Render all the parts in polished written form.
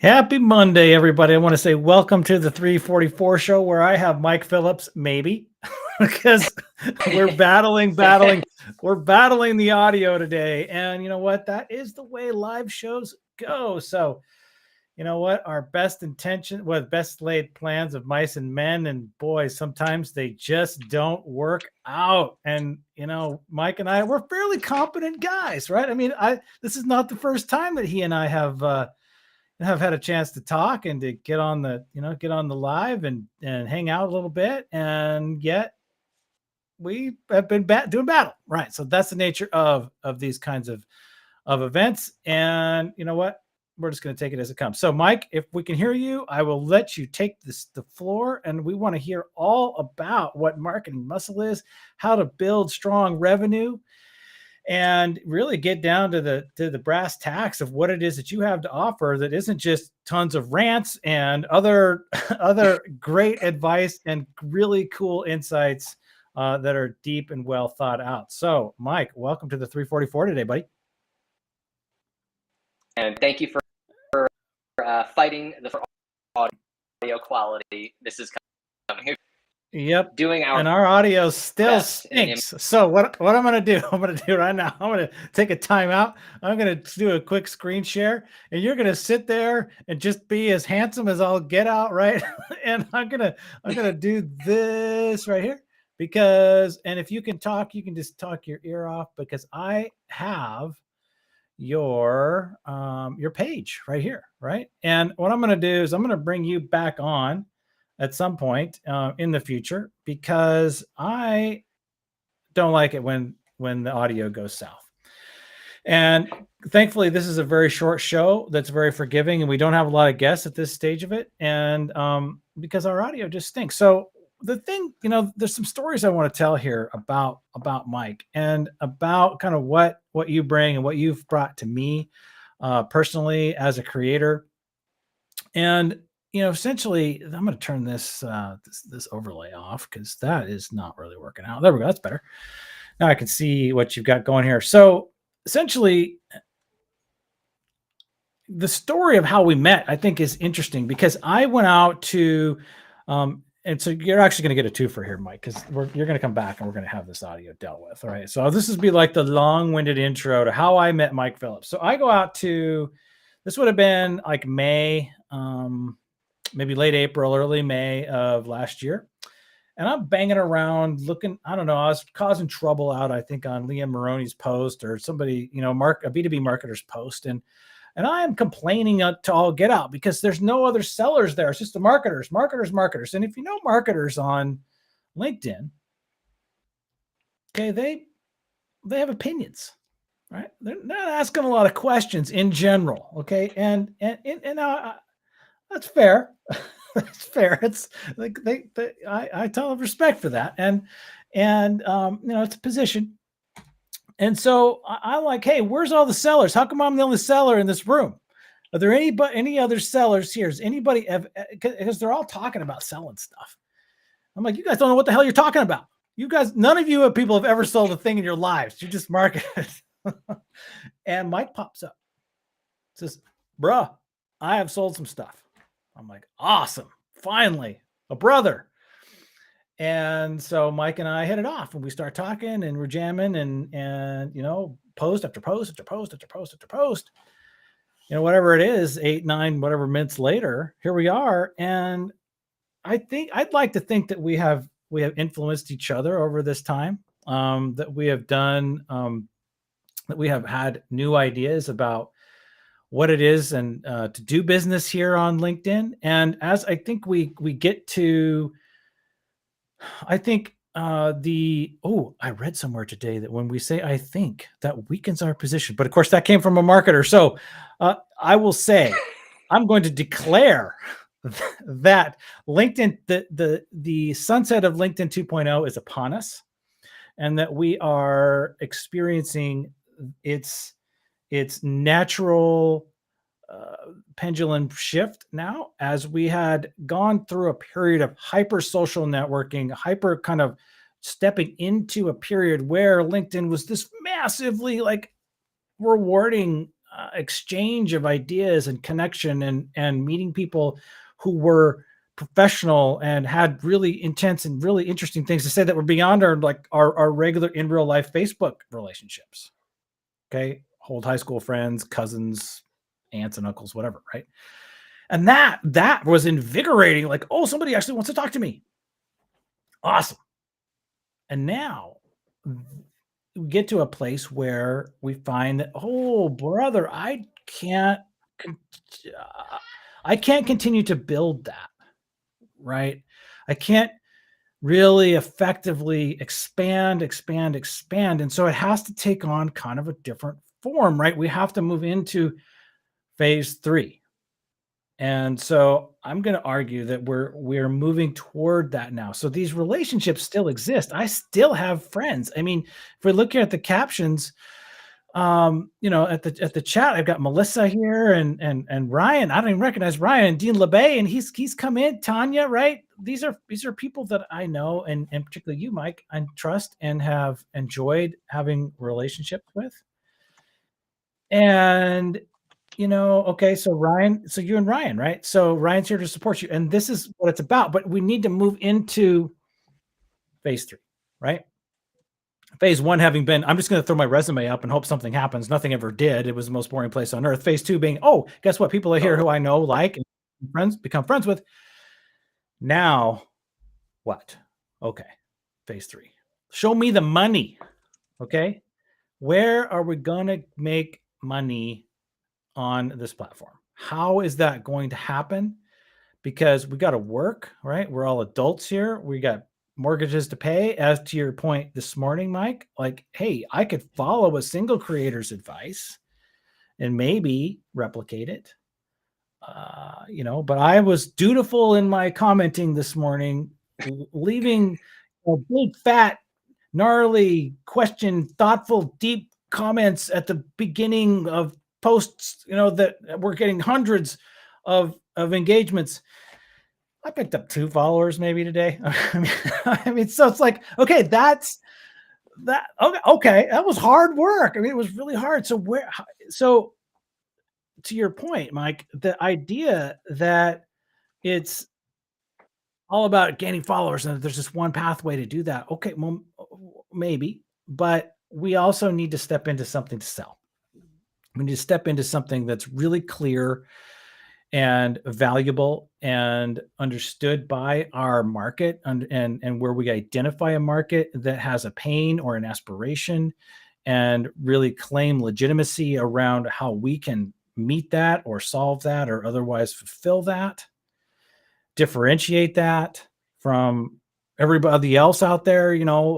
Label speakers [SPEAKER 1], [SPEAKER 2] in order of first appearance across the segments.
[SPEAKER 1] Happy Monday, everybody. I want to say welcome to the 344 show where I have Mike Phillips, maybe, because we're we're battling the audio today. And you know what? That is the way live shows go. So, you know what? Our best intention, best laid plans of mice and men, and boys, sometimes they just don't work out. And Mike and I, we're fairly competent guys, right? I mean, this is not the first time that he and I have had a chance to talk and to get on the live and hang out a little bit, and yet we have been doing battle, right? So that's the nature of these kinds of events. And you know what, we're just going to take it as it comes. So Mike, if we can hear you, I will let you take the floor, and we want to hear all about what marketing muscle is, how to build strong revenue, and really get down to the brass tacks of what it is that you have to offer, that isn't just tons of rants and other other great advice and really cool insights that are deep and well thought out. So Mike, welcome to the 344 today, buddy.
[SPEAKER 2] And thank you for fighting the audio quality. This is coming.
[SPEAKER 1] Yep.
[SPEAKER 2] Doing
[SPEAKER 1] our audio still stinks. So what I'm going to do, right now, I'm going to take a time out. I'm going to do a quick screen share, and you're going to sit there and just be as handsome as I'll get out. Right. And I'm going to do this right here, and if you can talk, you can just talk your ear off, because I have your page right here. Right. And what I'm going to do is I'm going to bring you back on at some point in the future, because I don't like it when the audio goes south. And thankfully, this is a very short show that's very forgiving, and we don't have a lot of guests at this stage of it, and because our audio just stinks. So the thing, there's some stories I want to tell here about Mike, and about kind of what you bring and what you've brought to me personally as a creator. And essentially, I'm going to turn this overlay off, because that is not really working out. There we go. That's better. Now I can see what you've got going here. So essentially, the story of how we met, I think, is interesting, because I went out to, and so you're actually going to get a twofer here, Mike, because you're going to come back and we're going to have this audio dealt with. All right. So this would be like the long-winded intro to how I met Mike Phillips. So I go out to, this would have been like May, maybe late April, early May of last year. And I'm banging around looking, I don't know, I was causing trouble out, I think, on Liam Maroney's post, or somebody, a B2B marketer's post. And I am complaining to all get out, because there's no other sellers there. It's just the marketers. And if you know marketers on LinkedIn, okay, they have opinions, right? They're not asking a lot of questions in general. Okay. And that's fair. That's fair. It's like I tell them respect for that. And it's a position. And so I'm like, hey, where's all the sellers? How come I'm the only seller in this room? Are there any other sellers here? Is anybody, because they're all talking about selling stuff. I'm like, you guys don't know what the hell you're talking about. You guys, none of you people have ever sold a thing in your lives. You just market it. And Mike pops up, says, bruh, I have sold some stuff. I'm like, awesome. Finally, a brother. And so Mike and I hit it off, and we start talking, and we're jamming, and post after post after post after post after post. Whatever it is, 8, 9, whatever minutes later, here we are. And I'd like to think that we have influenced each other over this time, that we have done, that we have had new ideas about what it is and to do business here on LinkedIn. And as I think we get to, I think I read somewhere today that when we say I think, that weakens our position. But of course, that came from a marketer. So I will say, I'm going to declare that LinkedIn, the sunset of LinkedIn 2.0 is upon us, and that we are experiencing its natural pendulum shift now, as we had gone through a period of hyper social networking, hyper kind of stepping into a period where LinkedIn was this massively like rewarding exchange of ideas and connection and meeting people who were professional and had really intense and really interesting things to say that were beyond our regular in real life Facebook relationships. Okay. Old high school friends, cousins, aunts and uncles, whatever. Right. And that was invigorating. Like, oh, somebody actually wants to talk to me. Awesome. And now we get to a place where we find that, oh, brother, I can't continue to build that, right? I can't really effectively expand. And so it has to take on kind of a different form, right? We have to move into phase 3. And so I'm going to argue that we're moving toward that now. So these relationships still exist. I still have friends. I mean, if we're looking at the captions, at the chat, I've got Melissa here and Ryan. I don't even recognize Ryan and Dean LeBay, and he's come in. Tanya, right? These are people that I know, and particularly you, Mike, I trust and have enjoyed having relationships with. And okay, so you and Ryan, right? So Ryan's here to support you, and this is what it's about. But we need to move into phase 3, right? Phase 1 having been, I'm just going to throw my resume up and hope something happens. Nothing ever did. It was the most boring place on earth. Phase 2 being, oh, guess what? People are here who I know, like, and become friends with. Now, what? Okay, phase 3. Show me the money. Okay, where are we going to make money on this platform? How is that going to happen? Because we got to work, right? We're all adults here. We got mortgages to pay. As to your point this morning, Mike, like, hey, I could follow a single creator's advice and maybe replicate it. But I was dutiful in my commenting this morning, leaving a big, fat, gnarly question, thoughtful, deep comments at the beginning of posts, that we're getting hundreds of engagements. I picked up 2 followers maybe today. I mean, so it's like, okay, that's that. Okay, that was hard work. I mean, it was really hard. So to your point, Mike, the idea that it's all about gaining followers and there's just one pathway to do that. Okay, well, maybe, but we also need to step into something to sell. We need to step into something that's really clear and valuable and understood by our market, and where we identify a market that has a pain or an aspiration and really claim legitimacy around how we can meet that or solve that or otherwise fulfill that, differentiate that from everybody else out there.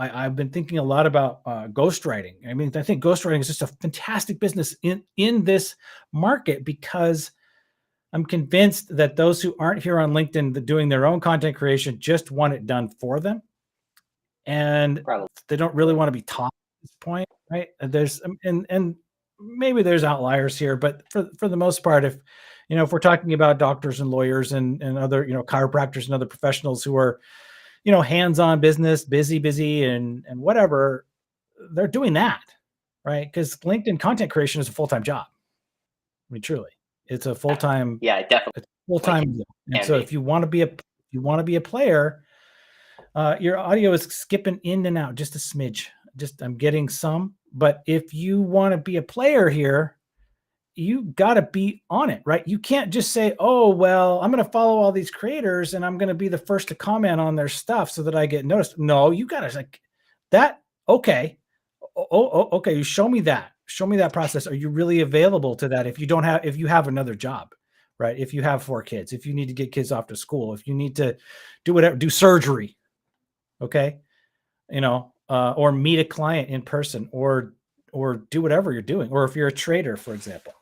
[SPEAKER 1] I've been thinking a lot about ghostwriting. I mean, I think ghostwriting is just a fantastic business in this market, because I'm convinced that those who aren't here on LinkedIn doing their own content creation just want it done for them. And they don't really want to be taught at this point, right? There's, and maybe there's outliers here, but for the most part, if we're talking about doctors and lawyers and other, chiropractors and other professionals who are, hands-on business, busy and whatever, they're doing that, right? Because LinkedIn content creation is a full-time job. I mean, truly. It's a full-time.
[SPEAKER 2] Yeah, definitely.
[SPEAKER 1] It's full-time. And so if you want to be a player, your audio is skipping in and out just a smidge. I'm getting some, but if you want to be a player here, you got to be on it, right? You can't just say, oh, well, I'm going to follow all these creators and I'm going to be the first to comment on their stuff so that I get noticed. No, you got to like that. Okay. Okay. You show me that. Show me that process. Are you really available to that? If you have another job, right? If you have 4 kids, if you need to get kids off to school, if you need to do whatever, do surgery, okay. Or meet a client in person or do whatever you're doing. Or if you're a trader, for example,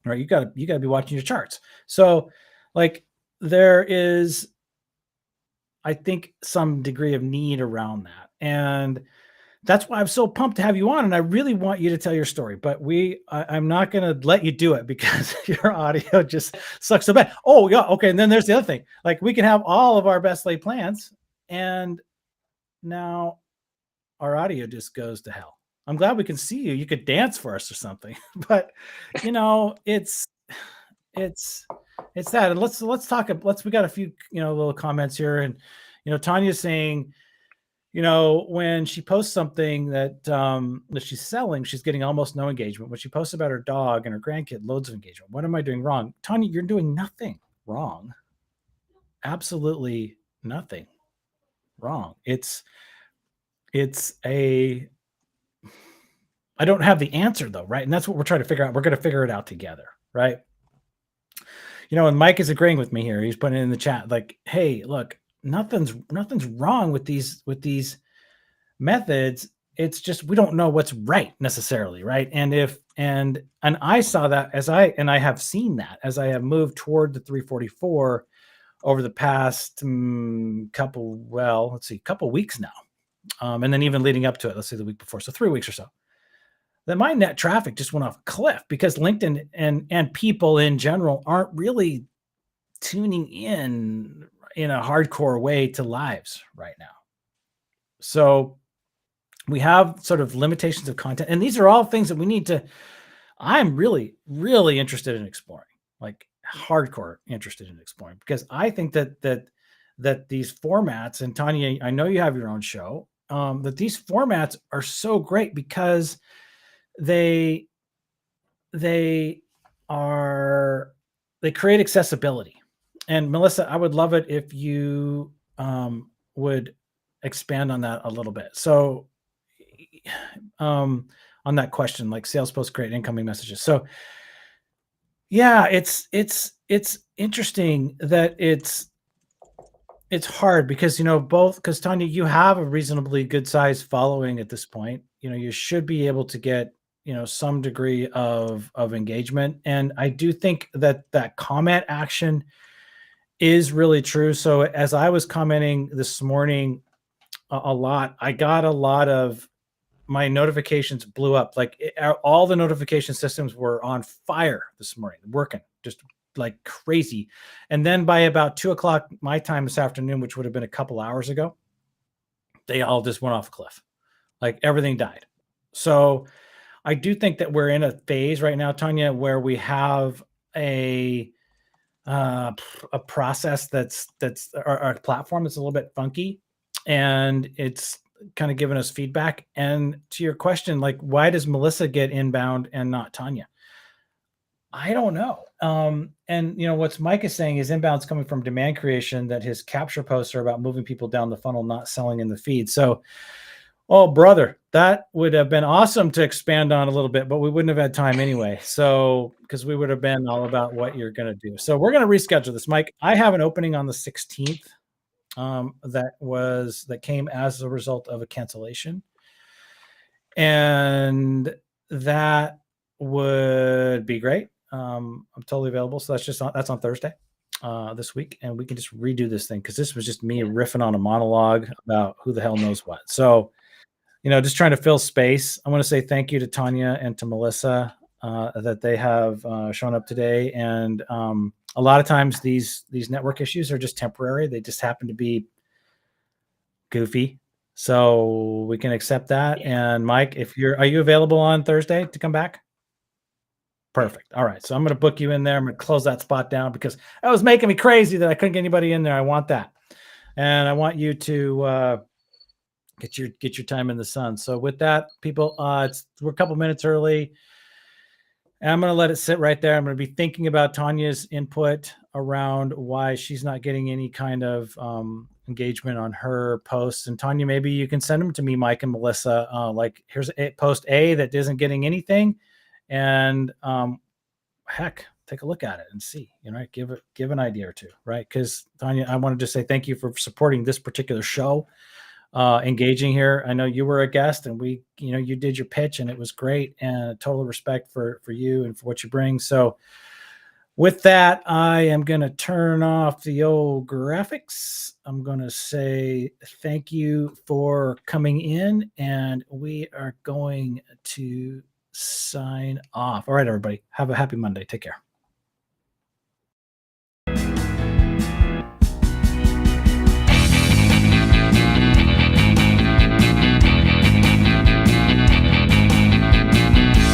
[SPEAKER 1] right? You gotta be watching your charts. So like there is, I think, some degree of need around that. And that's why I'm so pumped to have you on. And I really want you to tell your story, but I'm not going to let you do it because your audio just sucks so bad. Oh yeah. Okay. And then there's the other thing, like we can have all of our best laid plans and now our audio just goes to hell. I'm glad we can see you. You could dance for us or something. But it's that. And let's talk. We got a few little comments here, and Tanya's saying, when she posts something that she's selling, she's getting almost no engagement. When she posts about her dog and her grandkid, loads of engagement. What am I doing wrong? Tanya, you're doing nothing wrong. Absolutely nothing wrong. I don't have the answer though, right? And that's what we're trying to figure out. We're going to figure it out together, right? And Mike is agreeing with me here. He's putting it in the chat like, hey, look, nothing's wrong with these methods. It's just we don't know what's right necessarily, right? And I saw that I have seen that as I have moved toward the 344 over the past couple weeks now. And then even leading up to it, let's say the week before, so 3 weeks or so, that my net traffic just went off a cliff because LinkedIn and people in general aren't really tuning in a hardcore way to lives right now. So we have sort of limitations of content, and these are all things that we need to, I'm really, really interested in exploring, like hardcore interested in exploring, because I think that these formats, and Tanya, I know you have your own show, that these formats are so great because they create accessibility. And Melissa, I would love it if you would expand on that a little bit. So on that question, like sales posts create incoming messages. So yeah, it's interesting that it's hard because, because Tanya, you have a reasonably good sized following at this point. You should be able to get, some degree of engagement. And I do think that comment action is really true. So as I was commenting this morning a lot, I got a lot of my notifications blew up. Like all the notification systems were on fire this morning, working just like crazy. And then by about 2:00 my time this afternoon, which would have been a couple hours ago, they all just went off a cliff. Like everything died. So I do think that we're in a phase right now, Tanya, where we have a process that's our platform that's a little bit funky, and it's kind of giving us feedback. And to your question, like, why does Melissa get inbound and not Tanya? I don't know. And what's Mike is saying is inbound's coming from demand creation, that his capture posts are about moving people down the funnel, not selling in the feed. So, oh brother, that would have been awesome to expand on a little bit, but we wouldn't have had time anyway. So, because we would have been all about what you're going to do. So we're going to reschedule this, Mike. I have an opening on the 16th. That came as a result of a cancellation, and that would be great. I'm totally available. So that's on Thursday this week, and we can just redo this thing because this was just me riffing on a monologue about who the hell knows what. So, just trying to fill space. I want to say thank you to Tanya and to Melissa that they have shown up today. And a lot of times these network issues are just temporary. They just happen to be goofy. So we can accept that. Yeah. And Mike, are you available on Thursday to come back? Perfect. All right. So I'm going to book you in there. I'm going to close that spot down because that was making me crazy that I couldn't get anybody in there. I want that. And I want you to get your time in the sun. So with that, people, we're a couple minutes early. And I'm going to let it sit right there. I'm going to be thinking about Tanya's input around why she's not getting any kind of engagement on her posts. And Tanya, maybe you can send them to me, Mike and Melissa. Like here's post A that isn't getting anything. And heck, take a look at it and see, give an idea or two, right? Because Tanya, I wanted to say thank you for supporting this particular show, engaging here. I know you were a guest, and you did your pitch, and it was great, and total respect for you and for what you bring. So with that, I am going to turn off the old graphics. I'm going to say thank you for coming in, and we are going to sign off. All right, everybody. Have a happy Monday. Take care.